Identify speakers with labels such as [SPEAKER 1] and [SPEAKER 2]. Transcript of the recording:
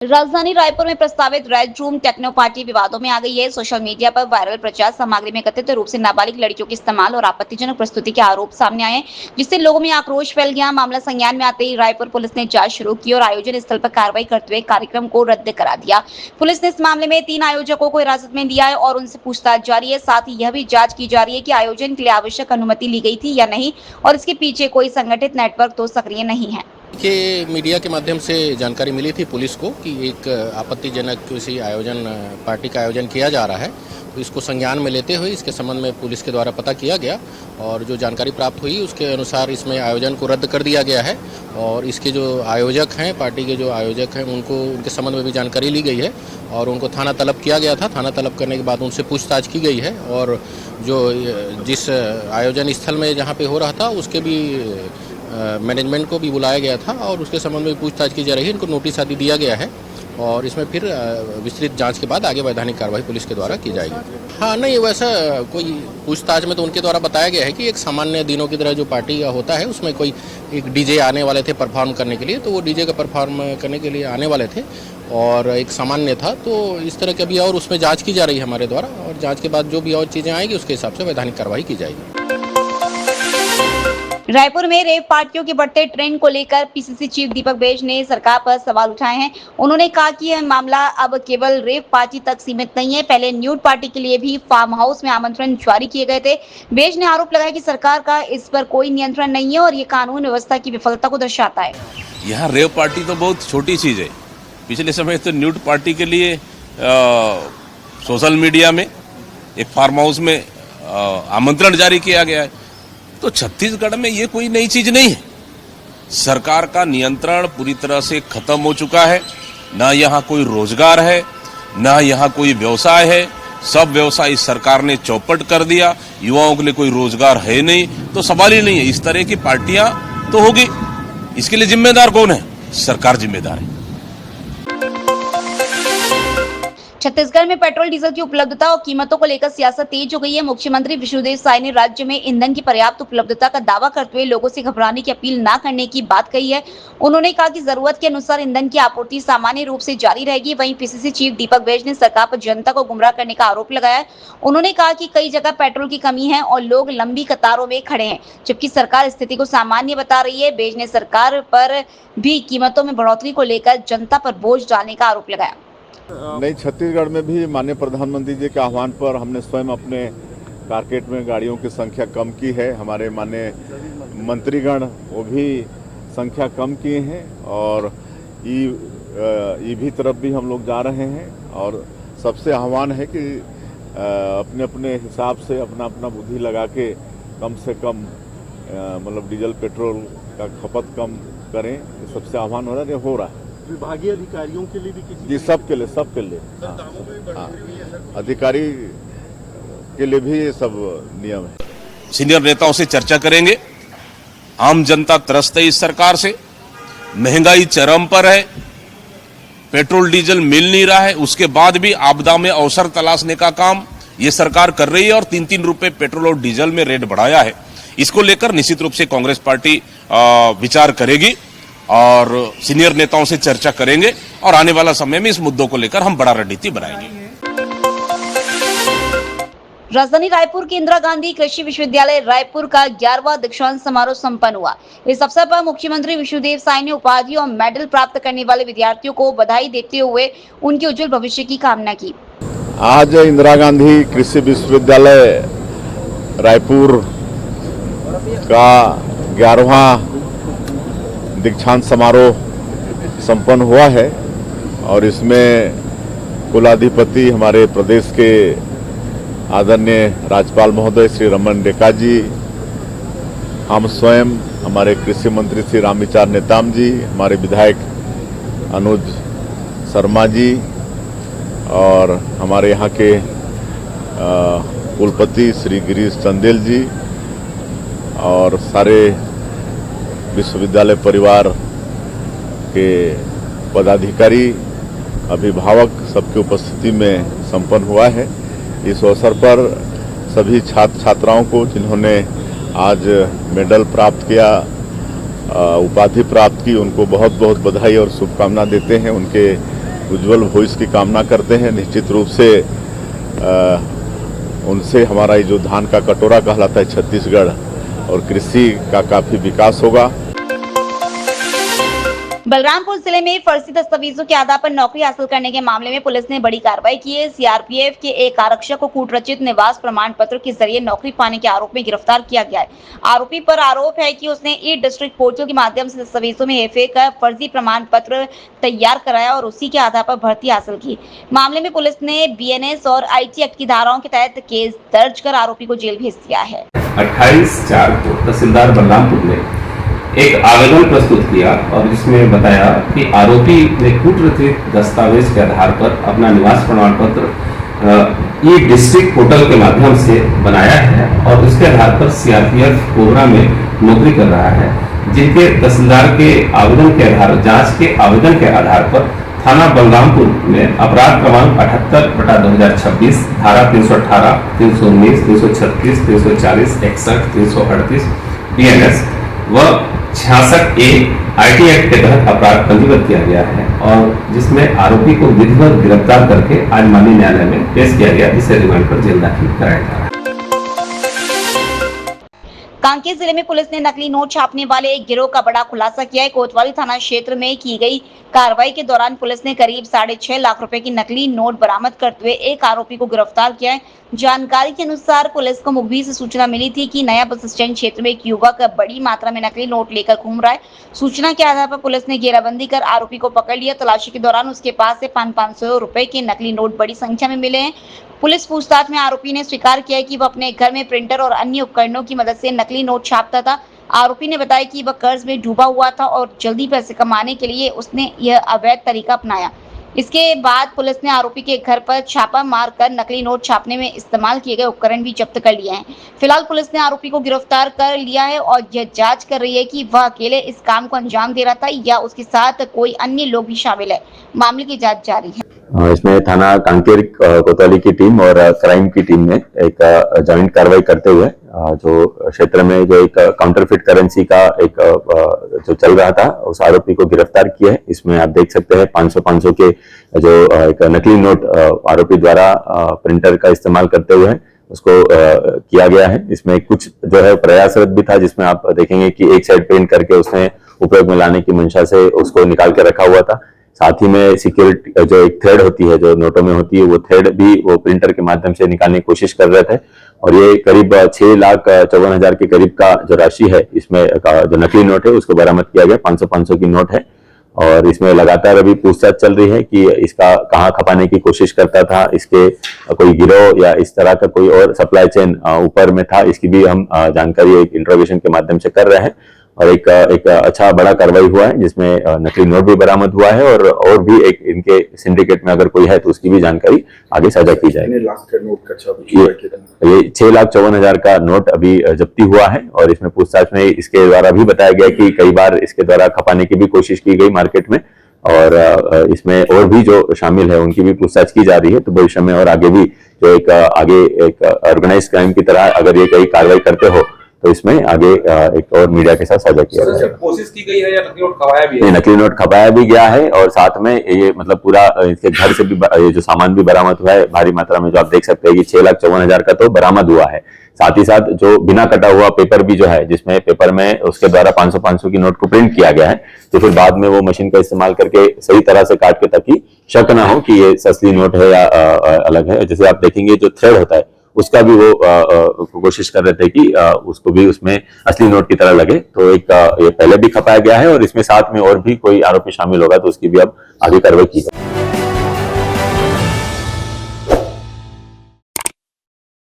[SPEAKER 1] राजधानी रायपुर में प्रस्तावित रेड रूम टेक्नो पार्टी विवादों में आ गई है। सोशल मीडिया पर वायरल प्रचार सामग्री में कथित रूप से नाबालिग लड़कियों के इस्तेमाल और आपत्तिजनक प्रस्तुति के आरोप सामने आए, जिससे लोगों में आक्रोश फैल गया। मामला संज्ञान में आते ही रायपुर पुलिस ने जांच शुरू की और आयोजन स्थल पर कार्रवाई करते हुए कार्यक्रम को रद्द करा दिया। पुलिस ने इस मामले में 3 आयोजकों को हिरासत में लिया है और उनसे पूछताछ जारी है। साथ ही यह भी जाँच की जा रही है कि आयोजन के लिए आवश्यक अनुमति ली गई थी या नहीं और इसके पीछे कोई संगठित नेटवर्क तो सक्रिय नहीं है।
[SPEAKER 2] कि मीडिया के माध्यम से जानकारी मिली थी पुलिस को कि एक आपत्तिजनक किसी पार्टी का आयोजन किया जा रहा है, तो इसको संज्ञान में लेते हुए इसके संबंध में पुलिस के द्वारा पता किया गया और जो जानकारी प्राप्त हुई उसके अनुसार इसमें आयोजन को रद्द कर दिया गया है। और इसके जो आयोजक हैं, पार्टी के जो आयोजक हैं, उनके संबंध में भी जानकारी ली गई है और उनको थाना तलब किया गया था। थाना तलब करने के बाद उनसे पूछताछ की गई है और जिस आयोजन स्थल में जहाँ पे हो रहा था उसके भी मैनेजमेंट को भी बुलाया गया था और उसके संबंध में पूछताछ की जा रही है। इनको नोटिस आदि दिया गया है और इसमें फिर विस्तृत जांच के बाद आगे वैधानिक कार्रवाई पुलिस के द्वारा की जाएगी। हाँ, नहीं, वैसा कोई पूछताछ में तो उनके द्वारा बताया गया है कि एक सामान्य दिनों की तरह जो पार्टी होता है उसमें कोई एक डीजे आने वाले थे परफॉर्म करने के लिए, तो वो डीजे का परफॉर्म करने के लिए आने वाले थे और एक सामान्य था, तो इस तरह के अभी और उसमें जाँच की जा रही है हमारे द्वारा और जाँच के बाद जो भी और चीज़ें आएंगी उसके हिसाब से वैधानिक कार्रवाई की जाएगी।
[SPEAKER 1] रायपुर में रेव पार्टियों के बढ़ते ट्रेंड को लेकर पीसीसी चीफ दीपक बैज ने सरकार पर सवाल उठाए हैं। उन्होंने कहा कि यह मामला अब केवल रेव पार्टी तक सीमित नहीं है। पहले न्यूड पार्टी के लिए भी फार्म हाउस में आमंत्रण जारी किए गए थे। बैज ने आरोप लगाया कि सरकार का इस पर कोई नियंत्रण नहीं है और ये कानून व्यवस्था की विफलता को दर्शाता है।
[SPEAKER 3] यहाँ रेव पार्टी तो बहुत छोटी चीज है। पिछले समय तो न्यूड पार्टी के लिए सोशल मीडिया में एक फार्म हाउस में आमंत्रण जारी किया गया है, तो छत्तीसगढ़ में ये कोई नई चीज नहीं है। सरकार का नियंत्रण पूरी तरह से खत्म हो चुका है। ना यहाँ कोई रोजगार है, ना यहाँ कोई व्यवसाय है। सब व्यवसाय सरकार ने चौपट कर दिया। युवाओं के लिए कोई रोजगार है नहीं, तो सवाल ही नहीं है। इस तरह की पार्टियां तो होगी, इसके लिए जिम्मेदार कौन है? सरकार जिम्मेदार है।
[SPEAKER 1] छत्तीसगढ़ में पेट्रोल डीजल की उपलब्धता और कीमतों को लेकर सियासत तेज हो गई है। मुख्यमंत्री विष्णुदेव साय ने राज्य में ईंधन की पर्याप्त उपलब्धता का दावा करते हुए लोगों से घबराने की अपील न करने की बात कही है। उन्होंने कहा कि जरूरत के अनुसार ईंधन की आपूर्ति सामान्य रूप से जारी रहेगी। वहीं पीसीसी चीफ दीपक बैज ने सरकार पर जनता को गुमराह करने का आरोप लगाया। उन्होंने कहा कि कई जगह पेट्रोल की कमी है और लोग लंबी कतारों में खड़े हैं, जबकि सरकार स्थिति को सामान्य बता रही है। बैज ने सरकार पर भी कीमतों में बढ़ोतरी को लेकर जनता पर बोझ डालने का आरोप लगाया।
[SPEAKER 4] नहीं, छत्तीसगढ़ में भी माननीय प्रधानमंत्री जी के आह्वान पर हमने स्वयं अपने कारकेट में गाड़ियों की संख्या कम की है। हमारे माननीय मंत्रीगण वो भी संख्या कम किए हैं और ईवी तरफ भी हम लोग जा रहे हैं और सबसे आह्वान है कि अपने अपने हिसाब से अपना अपना बुद्धि लगा के कम से कम मतलब डीजल पेट्रोल का खपत कम करें। ये सबसे आह्वान हो रहा है।
[SPEAKER 5] विभागीय अधिकारियों के लिए भी किसी
[SPEAKER 4] जी, सबके लिए हाँ, अधिकारी के लिए भी ये सब नियम है।
[SPEAKER 3] सीनियर नेताओं से चर्चा करेंगे। आम जनता त्रस्त है इस सरकार से। महंगाई चरम पर है, पेट्रोल डीजल मिल नहीं रहा है। उसके बाद भी आपदा में अवसर तलाशने का काम ये सरकार कर रही है और 3-3 रुपए पेट्रोल और डीजल में रेट बढ़ाया है। इसको लेकर निश्चित रूप से कांग्रेस पार्टी विचार करेगी और सीनियर नेताओं से चर्चा करेंगे और आने वाला समय में इस मुद्दों को लेकर हम बड़ा रणनीति बनाएंगे।
[SPEAKER 1] राजधानी रायपुर के इंदिरा गांधी कृषि विश्वविद्यालय रायपुर का 11वां दीक्षांत समारोह संपन्न हुआ। इस अवसर पर मुख्यमंत्री विष्णुदेव साय ने उपाधि और मेडल प्राप्त करने वाले विद्यार्थियों को बधाई देते हुए उनके उज्जवल भविष्य की कामना की।
[SPEAKER 4] आज इंदिरा गांधी कृषि विश्वविद्यालय रायपुर का 11वां दीक्षांत समारोह संपन्न हुआ है और इसमें कुलाधिपति हमारे प्रदेश के आदरणीय राज्यपाल महोदय श्री रमन डेका जी, हम स्वयं, हमारे कृषि मंत्री श्री रामविचार नेताम जी, हमारे विधायक अनुज शर्मा जी और हमारे यहाँ के कुलपति श्री गिरीश चंदेल जी और सारे विश्वविद्यालय परिवार के पदाधिकारी, अभिभावक सबकी उपस्थिति में संपन्न हुआ है। इस अवसर पर सभी छात्र छात्राओं को जिन्होंने आज मेडल प्राप्त किया, उपाधि प्राप्त की, उनको बहुत बहुत बधाई और शुभकामना देते हैं। उनके उज्जवल भविष्य की कामना करते हैं। निश्चित रूप से उनसे हमारा ये जो धान का कटोरा कहलाता है छत्तीसगढ़ और कृषि का काफ़ी विकास होगा।
[SPEAKER 1] बलरामपुर जिले में फर्जी दस्तावेजों के आधार पर नौकरी हासिल करने के मामले में पुलिस ने बड़ी कार्रवाई की है। सीआरपीएफ के एक आरक्षक को कूटरचित निवास प्रमाण पत्र के जरिए नौकरी पाने के आरोप में गिरफ्तार किया गया है। आरोपी पर आरोप है कि उसने ई डिस्ट्रिक्ट पोर्टल के माध्यम से दस्तावेजों में हेरफेर कर फर्जी प्रमाण पत्र तैयार कराया और उसी के आधार पर भर्ती हासिल की। मामले में पुलिस ने बीएनएस और आईटी एक्ट की धाराओं के तहत केस दर्ज कर आरोपी को जेल भेज दिया है।
[SPEAKER 6] 28/4 को तहसीलदार बलरामपुर ने एक आवेदन प्रस्तुत किया और जिसमें बताया कि आरोपी ने कूटरचित दस्तावेज के आधार पर अपना निवास प्रमाण पत्र ई डिस्ट्रिक्ट पोर्टल के माध्यम से बनाया है और उसके आधार पर सीआरपीएफ कोबरा में नौकरी कर रहा है, जिनके तहसीलदार के आवेदन के आधार जांच के आवेदन के आधार पर थाना बलरामपुर में अपराध क्रमांक 78/2026 धारा 318, 319, 336, 340, 61, 338 बीएनएस व 66A आईटी एक्ट के तहत अपराध पंजीबद्ध किया गया है और जिसमें आरोपी को विधिवत गिरफ्तार करके आज माननीय न्यायालय में पेश किया गया, जिसे रिमांड पर जेल दाखिल कराया जा रहा है।
[SPEAKER 1] कांकेर जिले में पुलिस ने नकली नोट छापने वाले एक गिरोह का बड़ा खुलासा किया है। कोतवाली थाना क्षेत्र में की गई कार्रवाई के दौरान पुलिस ने करीब 6.5 लाख रुपए की नकली नोट बरामद करते हुए एक आरोपी को गिरफ्तार किया है। जानकारी के अनुसार पुलिस को मुखबिर से सूचना मिली थी कि नया बस स्टैंड क्षेत्र में एक युवक बड़ी मात्रा में नकली नोट लेकर घूम रहा है। सूचना के आधार पर पुलिस ने घेराबंदी कर आरोपी को पकड़ लिया। तलाशी के दौरान उसके पास से 500 रुपए के नकली नोट बड़ी संख्या में मिले हैं। पुलिस पूछताछ में आरोपी ने स्वीकार किया है कि वह अपने घर में प्रिंटर और अन्य उपकरणों की मदद से नकली नोट छापता था। आरोपी ने बताया कि वह कर्ज में डूबा हुआ था और जल्दी पैसे कमाने के लिए उसने यह अवैध तरीका अपनाया। इसके बाद पुलिस ने आरोपी के घर पर छापा मारकर नकली नोट छापने में इस्तेमाल किए गए उपकरण भी जब्त कर लिए हैं। फिलहाल पुलिस ने आरोपी को गिरफ्तार कर लिया है और यह जांच कर रही है कि वह अकेले इस काम को अंजाम दे रहा था या उसके साथ कोई अन्य लोग भी शामिल है। मामले की जांच जारी है।
[SPEAKER 7] इसमें थाना कांकेर कोतवाली की टीम और क्राइम की टीम ने एक जॉइंट कार्रवाई करते हुए जो क्षेत्र में जो एक काउंटरफिट करेंसी का एक जो चल रहा था उस आरोपी को गिरफ्तार किया है। इसमें आप देख सकते हैं 500 के जो एक नकली नोट आरोपी द्वारा प्रिंटर का इस्तेमाल करते हुए उसको किया गया है। इसमें कुछ जो है प्रयासरत भी था, जिसमें आप देखेंगे कि एक साइड प्रिंट करके उसने उपयोग में लाने की मंशा से उसको निकाल के रखा हुआ था। साथ ही में सिक्योरिटी जो एक थ्रेड होती है जो नोटों में होती है वो थ्रेड भी वो प्रिंटर के माध्यम से निकालने की कोशिश कर रहे थे और ये करीब 6,54,000 के करीब का जो राशि है इसमें जो नकली नोट है उसको बरामद किया गया। 500 की नोट है और इसमें लगातार अभी पूछताछ चल रही है कि इसका कहाँ खपाने की कोशिश करता था, इसके कोई गिरोह या इस तरह का कोई और सप्लाई चेन ऊपर में था, इसकी भी हम जानकारी एक इंट्रोगेशन के माध्यम से कर रहे हैं और एक अच्छा बड़ा कार्रवाई हुआ है जिसमें नकली नोट भी बरामद हुआ है और भी एक इनके सिंडिकेट में अगर कोई है तो उसकी भी जानकारी आगे साझा की जाएगी। ये 6,54,000 का नोट अभी जब्ती हुआ है और इसमें पूछताछ में इसके द्वारा भी बताया गया कि कई बार इसके द्वारा खपाने की भी कोशिश की गई मार्केट में और इसमें और भी जो शामिल है उनकी भी पूछताछ की जा रही है। तो भविष्य में और आगे भी जो एक ऑर्गेनाइज क्राइम की तरह अगर ये कई कार्रवाई करते हो तो इसमें आगे एक और मीडिया के साथ साझा किया जाएगा।
[SPEAKER 6] कोशिश की गई है या नकली नोट खपाया भी है?
[SPEAKER 7] नकली नोट खपाया भी गया है और साथ में ये मतलब पूरा इसके घर से भी ये जो सामान भी बरामद हुआ है भारी मात्रा में, जो आप देख सकते हैं कि 6,54,000 का तो बरामद हुआ है। साथ ही साथ जो बिना कटा हुआ पेपर भी जो है, जिसमें पेपर में उसके द्वारा 500 की नोट को प्रिंट किया गया है, तो फिर बाद में वो मशीन का इस्तेमाल करके सही तरह से काट के ताकि शक ना हो कि ये असली नोट है या अलग है। जैसे आप देखेंगे जो थ्रेड होता है उसका भी वो कोशिश कर रहे थे कि उसको भी उसमें असली नोट की तरह लगे। तो एक ये पहले भी खपाया गया है और इसमें साथ में और भी कोई आरोपी शामिल होगा तो उसकी भी अब आगे कार्रवाई की जाए।